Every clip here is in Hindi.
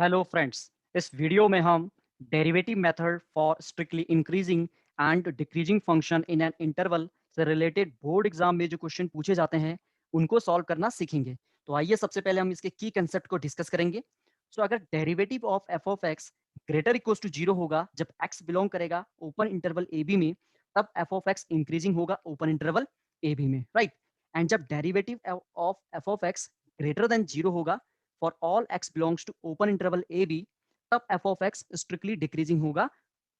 हेलो फ्रेंड्स, इस वीडियो में हम derivative method for strictly increasing and decreasing function in an interval से रिलेटेड बोर्ड एग्जाम में जो क्वेश्चन पूछे जाते हैं उनको सॉल्व करना सीखेंगे। तो आइए सबसे पहले हम इसके की कंसेप्ट को डिस्कस करेंगे। सो अगर derivative of f of x greater equal to zero होगा जब एक्स बिलोंग करेगा ओपन इंटरवल ए बी में, तब एफ ऑफ एक्स इंक्रीजिंग होगा ओपन इंटरवल ए बी में, राइट। एंड जब derivative of f of x greater than zero होगा for all x belongs to open interval A b, तब f of x strictly decreasing होगा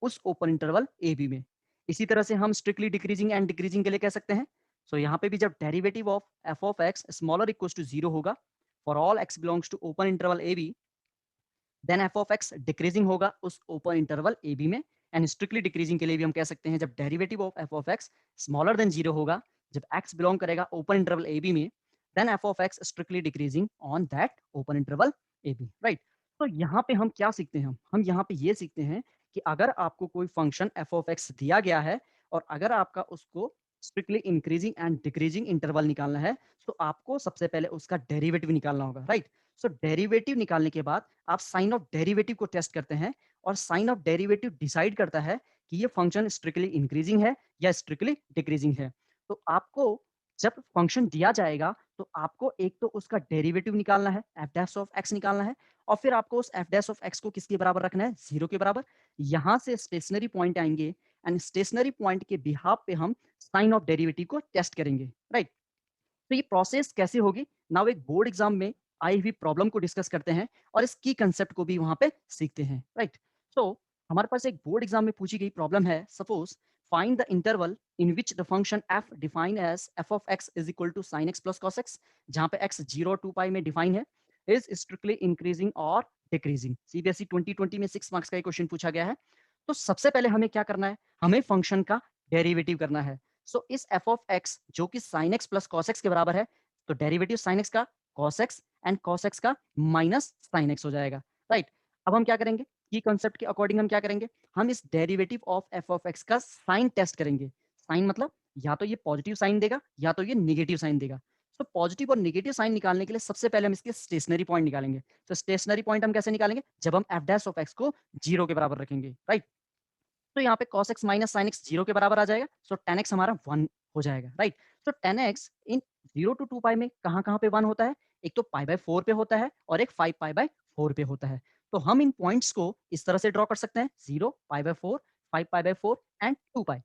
उस ओपन इंटरवल ए बी में। इसी तरह से हम स्ट्रिक्टली डिक्रीजिंग एंड डिक्रीजिंग के लिए कह सकते हैं। सो यहाँ पे भी जब derivative of f of x smaller equal to zero होगा for all x belongs to open interval A b, then f of x decreasing होगा उस ओपन इंटरवल ए बी में। एंड स्ट्रिक्टली डिक्रीजिंग के लिए भी हम कह सकते हैं जब derivative of f of x smaller than zero होगा जब x बिलोंग करेगा ओपन इंटरवल ए बी में, then f of x strictly decreasing on that open interval A B, right. तो यहाँ पे हम क्या सीखते हैं, हम यहाँ पे ये सीखते हैं कि अगर आपको कोई फंक्शन एफ ऑफ एक्स दिया गया है और अगर आपका उसको strictly increasing and decreasing interval निकालना है, तो आपको सबसे पहले उसका डेरिवेटिव निकालना होगा, राइट। सो डेरिवेटिव निकालने के बाद आप साइन ऑफ डेरिवेटिव को टेस्ट करते हैं और साइन ऑफ डेरिवेटिव डिसाइड करता है कि ये फंक्शन स्ट्रिक्टली इंक्रीजिंग है या स्ट्रिक्टली डिक्रीजिंग है। तो आपको जब फंक्शन दिया जाएगा तो आपको एक तो उसका डेरिवेटिव निकालना है, एफ डैश ऑफ एक्स निकालना है, और फिर आपको उस एफ डैश ऑफ एक्स को किसके बराबर रखना है, जीरो के बराबर। यहां से स्टेशनरी पॉइंट आएंगे एंड स्टेशनरी पॉइंट के बिहाफ पे हम साइन ऑफ डेरिवेटिव को टेस्ट करेंगे, राइट। तो ये प्रोसेस कैसे होगी, नाउ एक बोर्ड एग्जाम में आई हुई प्रॉब्लम को डिस्कस करते हैं और इस की कंसेप्ट को भी वहां पे सीखते हैं, राइट। सो हमारे पास एक बोर्ड एग्जाम में पूछी गई प्रॉब्लम है, suppose find the interval in which the function f define as f of x is equal to sine x plus cos x, जहां पे एक्स 0 2 पाई में डिफाइन है, इज स्ट्रिक्टली इंक्रीजिंग और डिक्रीजिंग। सीबीएसई 2020 में 6 मार्क्स का एक क्वेश्चन पूछा गया है। तो सबसे पहले हमें क्या करना है, हमें फंक्शन का डेरिवेटिव करना है। सो इस एफ ऑफ एक्स जो कि sign x plus cos x के बराबर है, तो डेरिवेटिव साइन एक्स का cos x and cos x का माइनस साइन एक्स हो जाएगा, राइट। अब हम क्या करेंगे, की कंसेप्ट के अकॉर्डिंग हम क्या करेंगे, हम इस derivative of f of x का साइन टेस्ट करेंगे। साइन मतलब या तो ये पॉजिटिव साइन देगा या तो ये निगेटिव साइन देगा। तो पॉजिटिव और निगेटिव साइन निकालने के लिए सबसे पहले हम इसके स्टेशनरी पॉइंट निकालेंगे। तो स्टेशनरी पॉइंट हम कैसे निकालेंगे, जब हम एफ डैश ऑफ एक्स को जीरो के बराबर रखेंगे, राइट। तो यहाँ पे cos x minus sine x zero के बराबर आ जाएगा, सो tan x हमारा 1 हो जाएगा, राइट। तो tan x in 0 to 2 pi में कहाँ कहाँ पे 1 होता है, एक तो पाई बाय 4 पे होता है और एक 5 पाई बाय 4 पे होता है। तो हम इन पॉइंट्स को इस तरह से ड्रॉ कर सकते हैं, 0 पाई by 4, 5 pi by 4 and 2 pi.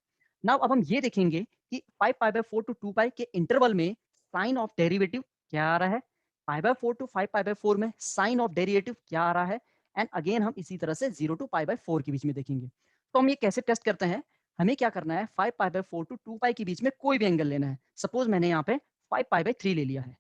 Now अब हम ये देखेंगे कि 5 पाई बाय 4 टू 2 पाई के इंटरवल में साइन ऑफ डेरिवेटिव क्या आ रहा है, pi by 4 to 5 pi by 4 में साइन ऑफ डेरिवेटिव क्या आ रहा है, एंड अगेन हम इसी तरह से 0 टू पाई बाय 4 के बीच में देखेंगे। तो हम ये कैसे टेस्ट करते हैं, हमें क्या करना है, 5 पाई बाय 4 टू 2 पाई के बीच में कोई भी एंगल लेना है। सपोज मैंने यहाँ पे 5 पाई बाय 3 ले लिया है,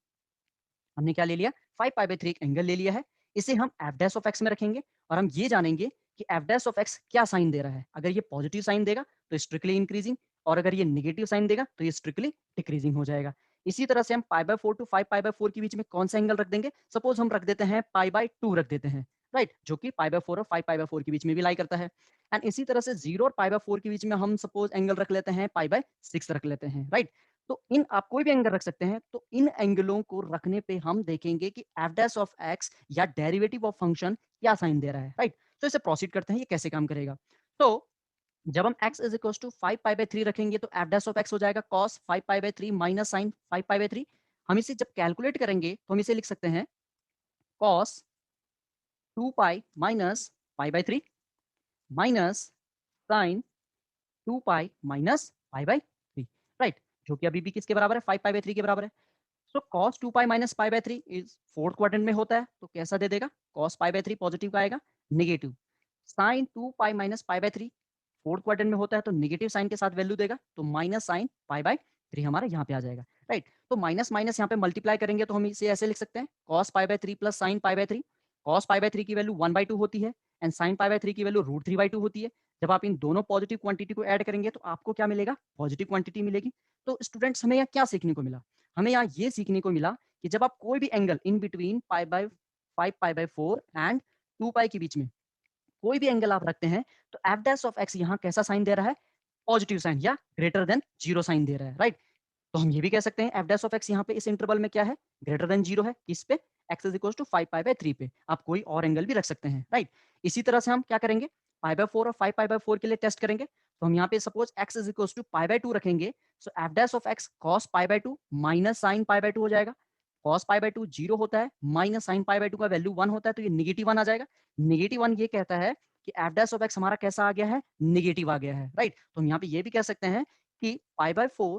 हमने क्या ले लिया, 5 पाई बाय 3 एक एंगल ले लिया है। इसे हम एफ डैश ऑफ एक्स में रखेंगे और हम ये जानेंगे कि एफ डैश ऑफ एक्स क्या साइन दे रहा है। अगर ये पॉजिटिव साइन देगा तो स्ट्रिक्टली इंक्रीजिंग, और अगर ये निगेटिव साइन देगा तो ये स्ट्रिक्टली डिक्रीजिंग हो जाएगा। इसी तरह से हम pi by 4 to 5 pi by 4 के बीच में कौन सा एंगल रख देंगे, सपोज हम रख देते हैं पाई बाय 2 रख देते हैं, राइट, जो कि पाई बाय 4 और 5 पाई बाय 4 के बीच में भी लाई करता है। एंड इसी तरह से 0 और पाई बाय 4 के बीच में हम सपोज एंगल रख लेते हैं पाई बाय 6 रख लेते हैं, राइट। तो इन आप कोई भी एंगल रख सकते हैं। तो इन एंगलों को रखने पे हम देखेंगे कि एफ डैश ऑफ एक्स या डेरिवेटिव ऑफ फंक्शन क्या साइन दे रहा है, राइट। तो इसे प्रोसीड करते हैं, ये कैसे काम करेगा। तो जब हम x is equal to 5 pi by 3 रखेंगे तो एफ डैश ऑफ x हो जाएगा cos 5 pi by 3 minus sine 5 pi by 3। हम इसे जब कैलकुलेट करेंगे तो हम इसे लिख सकते हैं cos 2 pi minus pi by 3 minus sine 2 pi minus pi by 3, right, जो कि अभी भी किसके बराबर है, 5 पाई बाय 3 के बराबर है। सो cos 2 pi minus pi by 3 is fourth quadrant में होता है, तो कैसा दे देगा, cos पाई बाय 3 पॉजिटिव का आएगा, negative. Sine 2 pi minus pi by 3 fourth quadrant में होता है, तो नेगेटिव साइन के साथ वैल्यू देगा, तो माइनस साइन पाई बाय 3 हमारा यहाँ पे आ जाएगा, राइट। तो माइनस माइनस यहाँ पे मल्टीप्लाई करेंगे तो हम इसे ऐसे लिख सकते हैं, cos pi by 3 plus sine pi by 3। cos pi by 3 की वैल्यू 1/2 होती है एंड साइन पाई बाय 3 की वैल्यू √3/2 होती है। जब आप इन दोनों पॉजिटिव क्वांटिटी को ऐड करेंगे तो आपको क्या मिलेगा, पॉजिटिव क्वांटिटी मिलेगी। तो स्टूडेंट्स हमें यहाँ क्या सीखने को मिला, हमें यहाँ ये सीखने को मिला कि जब आप कोई भी angle in between pi by 5 pi by 4 and 2 पाई के बीच में कोई भी एंगल आप रखते हैं, तो एफ डैश ऑफ एक्स यहाँ कैसा साइन दे रहा है, पॉजिटिव साइन या ग्रेटर देन जीरो साइन दे रहा है, राइट। तो हम ये भी कह सकते हैं एफ डैश ऑफ एक्स यहाँ पे इस इंटरवल में क्या है, ग्रेटर देन 0 है, किस पे, एक्स इज इक्वल टू 5π/3 पे। आप कोई और एंगल भी रख सकते हैं, राइट। इसी तरह से हम क्या करेंगे, π/4 और 5π/4 के लिए टेस्ट करेंगे। तो हम यहाँ पे suppose x is equal to π/2 रखेंगे, so f dash of x cos π/2 minus sine π/2 हो जाएगा। cos π/2 0 होता है, माइनस साइन π/2 का वैल्यू 1 होता है, तो ये नेगेटिव 1 आ जाएगा। नेगेटिव 1 ये कहता है कि एफ डैश ऑफ एक्स हमारा कैसा आ गया है, नेगेटिव आ गया है, राइट। तो हम यहाँ पे ये भी कह सकते हैं कि π/4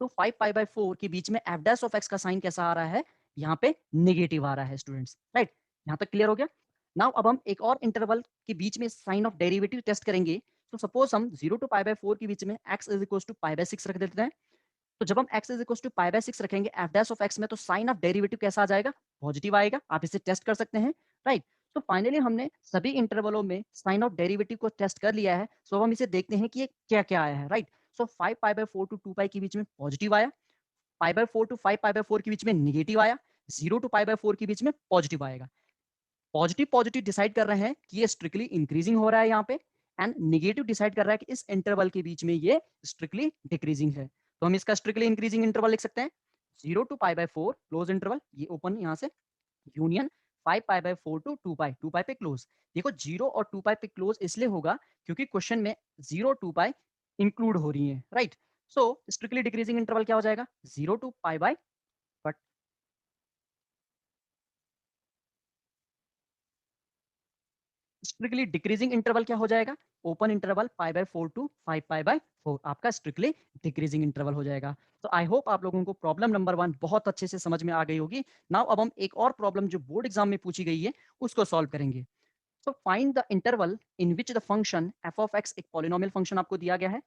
तो 5π/4 के बीच में एफ डैश ऑफ एक्स का साइन कैसा आ रहा है, यहाँ पे नेगेटिव आ रहा है स्टूडेंट्स, राइट। यहाँ तक क्लियर हो गया। नाउ अब हम एक और इंटरवल के बीच में साइन ऑफ डेरिवेटिव टेस्ट करेंगे। तो सपोज हम 0 to π/4 के बीच में x इज इक्वल टू π/6 रख देते हैं। तो जब हम x इज इक्वल टू π/6 रखेंगे एफ डैश ऑफ x में, तो साइन ऑफ डेरिवेटिव कैसा आ जाएगा, पॉजिटिव आएगा। आप इसे टेस्ट कर सकते हैं, राइट। तो फाइनली हमने सभी इंटरवलों में साइन ऑफ डेरिवेटिव को टेस्ट कर लिया है। सो हम इसे देखते हैं कि ये क्या क्या आया है, राइट। सो 5π/4 to 2π के बीच में पॉजिटिव आया, π/4 to 5π/4 के बीच में नेगेटिव आया, 0 to π/4 के बीच में पॉजिटिव आएगा। पॉजिटिव पॉजिटिव डिसाइड कर रहे हैं कि ये स्ट्रिक्टली इंक्रीजिंग हो रहा है यहाँ पे, एंड नेगेटिव डिसाइड कर रहा है कि इस इंटरवल के बीच में ये स्ट्रिक्टली डिक्रीजिंग है। तो हम इसका स्ट्रिक्टली इंक्रीजिंग इंटरवल लिख सकते हैं 0 to π/4 क्लोज इंटरवल, ये ओपन यहाँ से, यूनियन 5π/4 to 2π, 2π पे क्लोज। देखो 0 और 2π पे क्लोज इसलिए होगा क्योंकि क्वेश्चन में 0 2π इंक्लूड हो रही है, right. So strictly decreasing interval क्या हो जाएगा, 0 to π/, but strictly decreasing interval क्या हो जाएगा, ओपन इंटरवल π/4 टू 5π/4 आपका स्ट्रिक्टली डिक्रीजिंग इंटरवल हो जाएगा। तो आई होप आप लोगों को प्रॉब्लम नंबर 1 बहुत अच्छे से समझ में आ गई होगी। नाउ अब हम एक और प्रॉब्लम जो बोर्ड एग्जाम में पूछी गई है उसको सॉल्व करेंगे। So find the interval in which the function F of x, एक पॉलिनोमियल फंक्शन आपको दिया गया है,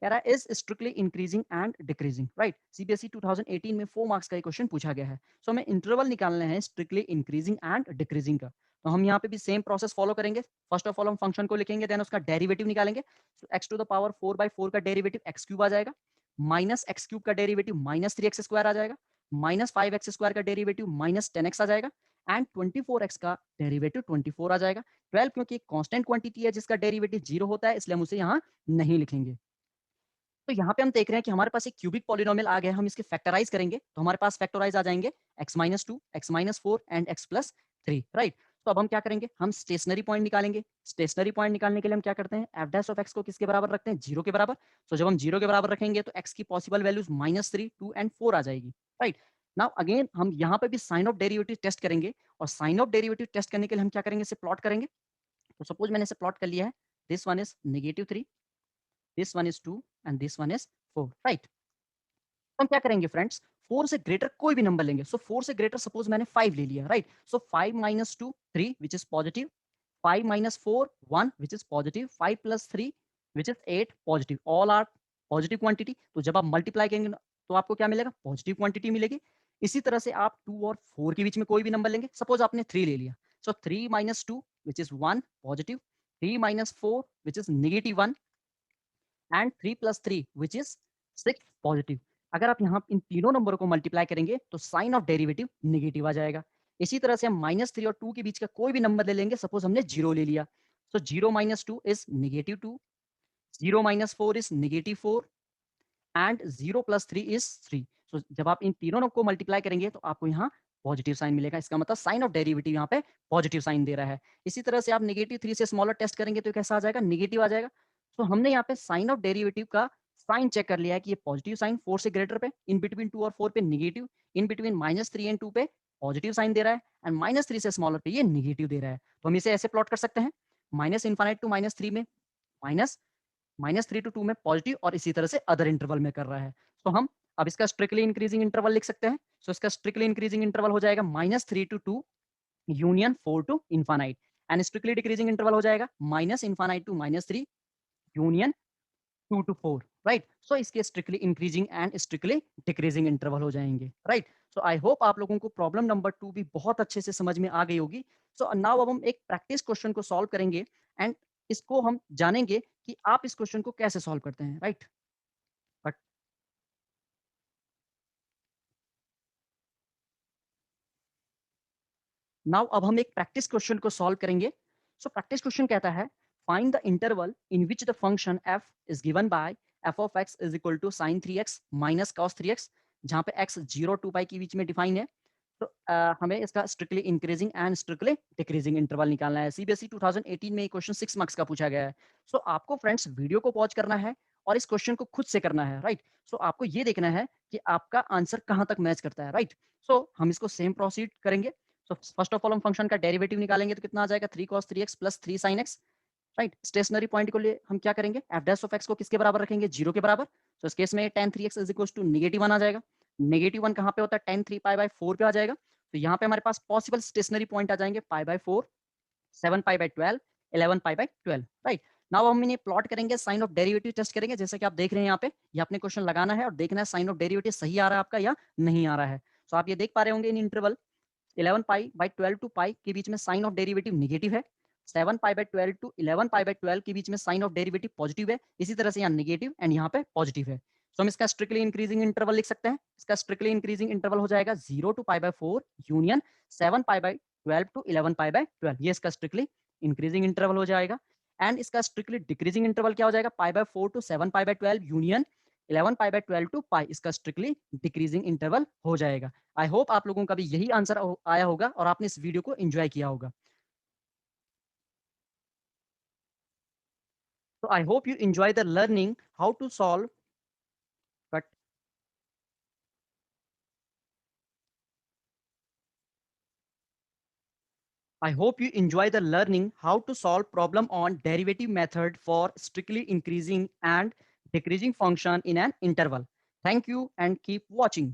कह रहा है is strictly increasing and decreasing, right. CBSE 2018 में 4 मार्क्स का एक क्वेश्चन पूछा गया है। सो हमें इंटरवल निकालना है स्ट्रिक्टली इंक्रीजिंग एंड डिक्रीजिंग का। तो हम यहाँ पे भी सेम प्रोसेस फॉलो करेंगे। फर्स्ट ऑफ ऑल हम फंक्शन को लिखेंगे, देन उसका डेरिवेटिव निकालेंगे। सो एक्स टू द पावर 4/4 का डेरिवेटिव एक्स क्यूब आ जाएगा, माइनस एक्स क्यूब का डेरिवेटिव माइनस 3x² आ जाएगा, माइनस 5x² का डेरिवेटिव माइनस 10x आ जाएगा, एंड 24x का डेरिवेटिव 24 आ जाएगा। 12 क्योंकि एक कांस्टेंट क्वांटिटी है जिसका डेरिवेटिव 0 होता है, इसलिए हम उसे यहाँ नहीं लिखेंगे। तो यहाँ पे हम देख रहे हैं कि हमारे पास एक क्यूबिक पॉलिनोमियल आ गया है, हम इसके फैक्टराइज करेंगे तो हमारे पास फैक्टराइज आ जाएंगे x-2, x-4 and x+3, right. तो अब हम क्या करेंगे, हम स्टेशनरी पॉइंट निकालेंगे। स्टेशनरी पॉइंट निकालने के लिए हम क्या करते हैं, एफ डैश ऑफ एक्स को किसके बराबर रखते हैं, 0 के बराबर। तो जब हम 0 के बराबर रखेंगे तो x की पॉसिबल वैल्यूज -3, 2 एंड 4 आ जाएगी, राइट। नाउ अगेन हम यहाँ पे भी साइन ऑफ डेरिवेटिव टेस्ट करेंगे, और साइन ऑफ डेरिवेटिव टेस्ट करने के लिए हम क्या करेंगे, इसे प्लॉट करेंगे। तो सपोज मैंने इसे प्लॉट कर लिया है, this one is -3, this one is 2 and this one is 4, right. हम क्या करेंगे फ्रेंड्स, 4 से ग्रेटर कोई भी नंबर लेंगे। सो 4 से ग्रेटर सपोज मैंने 5 ले लिया, right. So 5 - 2 3 which is positive, 5 - 4 1 which is positive, 5 + 3 which is 8 positive, all are positive quantity. तो जब आप मल्टीप्लाई करेंगे तो आपको क्या मिलेगा, पॉजिटिव क्वांटिटी मिलेगी। इसी तरह से आप 2 और 4 के बीच में कोई भी नंबर लेंगे। सपोज आपने 3 ले लिया, सो 3 - 2 which is 1 positive, 3 - 4 which is -1 and 3 + 3 which is 6 positive. अगर आप यहाँ इन तीनों नंबरों को मल्टीप्लाई करेंगे तो साइन ऑफ डेरिवेटिव नेगेटिव आ जाएगा। इसी तरह से हम -3 और 2 के बीच का कोई भी नंबर ले लेंगे। सपोज हमने 0 ले लिया, सो 0 - 2 इज -2, 0 - 4 इज -4 एंड 0 + 3 इज 3। सो जब आप इन तीनों को मल्टीप्लाई करेंगे तो आपको यहाँ पॉजिटिव साइन मिलेगा। इसका मतलब साइन ऑफ डेरिवेटिव यहाँ पे पॉजिटिव साइन दे रहा है। इसी तरह से आप -3 से स्मॉलर टेस्ट करेंगे तो कैसा आ जाएगा, नेगेटिव आ जाएगा। तो हमने यहाँ पे साइन ऑफ डेरिवेटिव का साइन चेक कर लिया है कि ये पॉजिटिव साइन 4 से ग्रेटर पे, इन बिटवीन 2 और 4 पे नेगेटिव, इन बिटवीन -3 एंड 2 पे पॉजिटिव साइन दे रहा है, एंड -3 से स्मॉलर पे ये नेगेटिव दे रहा है। तो हम इसे ऐसे प्लॉट कर सकते हैं, -∞ टू -3 में माइनस, -3 टू 2 में पॉजिटिव, और इसी तरह से अदर इंटरवल में कर रहा है। तो हम अब इसका स्ट्रिक्टली इंक्रीजिंग इंटरवल लिख सकते हैं। सो इसका स्ट्रिक्टली इंक्रीजिंग इंटरवल हो जाएगा -3 to 2 union 4 to infinite, and strictly decreasing interval हो जाएगा -∞ to -3 union 2 to 4, right. So इसके strictly increasing and strictly decreasing interval हो जाएंगे, राइट। सो आई होप आप लोगों को प्रॉब्लम नंबर 2 भी बहुत अच्छे से समझ में आ गई होगी। सो नाउ अब हम एक प्रैक्टिस क्वेश्चन को सॉल्व करेंगे, एंड इसको हम जानेंगे कि आप इस क्वेश्चन को कैसे सॉल्व करते हैं, राइट। बट नाउ अब हम एक प्रैक्टिस क्वेश्चन को सॉल्व करेंगे। सो प्रैक्टिस क्वेश्चन कहता है, find the interval in which the function f is given by F of x is equal to sine 3x minus cos 3x, जहाँ पे x 0 टू पाई के बीच में डिफाइन है। तो हमें इसका strictly increasing and strictly decreasing interval निकालना है। सीबीएसई 2018 में ये क्वेश्चन 6 मार्क्स का पूछा गया है। सो आपको फ्रेंड्स वीडियो को पॉज करना है और इस क्वेश्चन को खुद से करना है, राइट। सो आपको ये देखना है कि आपका आंसर कहाँ तक मैच करता है, राइट। सो हम इसको सेम प्रोसीड करेंगे। सो फर्स्ट ऑफ ऑल हम फंक्शन का डेरिवेटिव निकालेंगे, तो कितना आ जाएगा 3 cos 3x plus 3 sin x, right. Stationary point को लिए हम क्या करेंगे, एफ डैश ऑफ एक्स को किसके बराबर रखेंगे, 0 के बराबर। तो इस केस में tan 3x is equal to -1 आ जाएगा। -1 कहाँ पे होता है, tan 3 पाई बाय 4 पे आ जाएगा। तो यहाँ पे हमारे पास पॉसिबल स्टेशनरी पॉइंट आ जाएंगे पाई by 4, 7 pi by 12, 11 pi by 12, right. Now हम इन्हें प्लॉट करेंगे, साइन ऑफ डेरिवेटिव टेस्ट करेंगे। जैसे कि आप देख रहे हैं यहाँ पे, ये आपने क्वेश्चन लगाना है और देखना है साइन ऑफ डेरिवेटिव सही आ रहा है आपका या नहीं आ रहा है। तो आप ये देख पा रहे होंगे इन interval 11 pi by 12 to pi के बीच में साइन ऑफ डेरिवेटिव नेगेटिव है। 7 pi by 12 to 11 pi by 12 के बीच में साइन ऑफ डेरिवेटिव पॉजिटिव है। इसी तरह से यहाँ नेगेटिव एंड यहाँ पे पॉजिटिव है। तो हम इसका स्ट्रिक्टली इंक्रीजिंग इंटरवल लिख सकते हैं। इसका स्ट्रिक्टली इंक्रीजिंग इंटरवल हो जाएगा 0 to pi by 4 union 7 pi by 12 to 11 pi by 12। ये इसका स्ट्रिक्टली इंक्रीजिंग इंटरवल हो जाएगा। एंड इसका स्ट्रिक्टली डिक्रीजिंग इंटरवल क्या हो जाएगा, pi by 4 to 7 pi by 12 union 11 pi by 12 to pi. इसका स्ट्रिक्टली डिक्रीजिंग इंटरवल हो जाएगा। आई होप आप लोगों का भी यही आंसर आया होगा और आपने इस वीडियो को एंजॉय किया होगा। तो I hope you enjoy the learning how to solve, but I hope you enjoy the learning how to solve problem on derivative method for strictly increasing and decreasing function in an interval. Thank you and keep watching.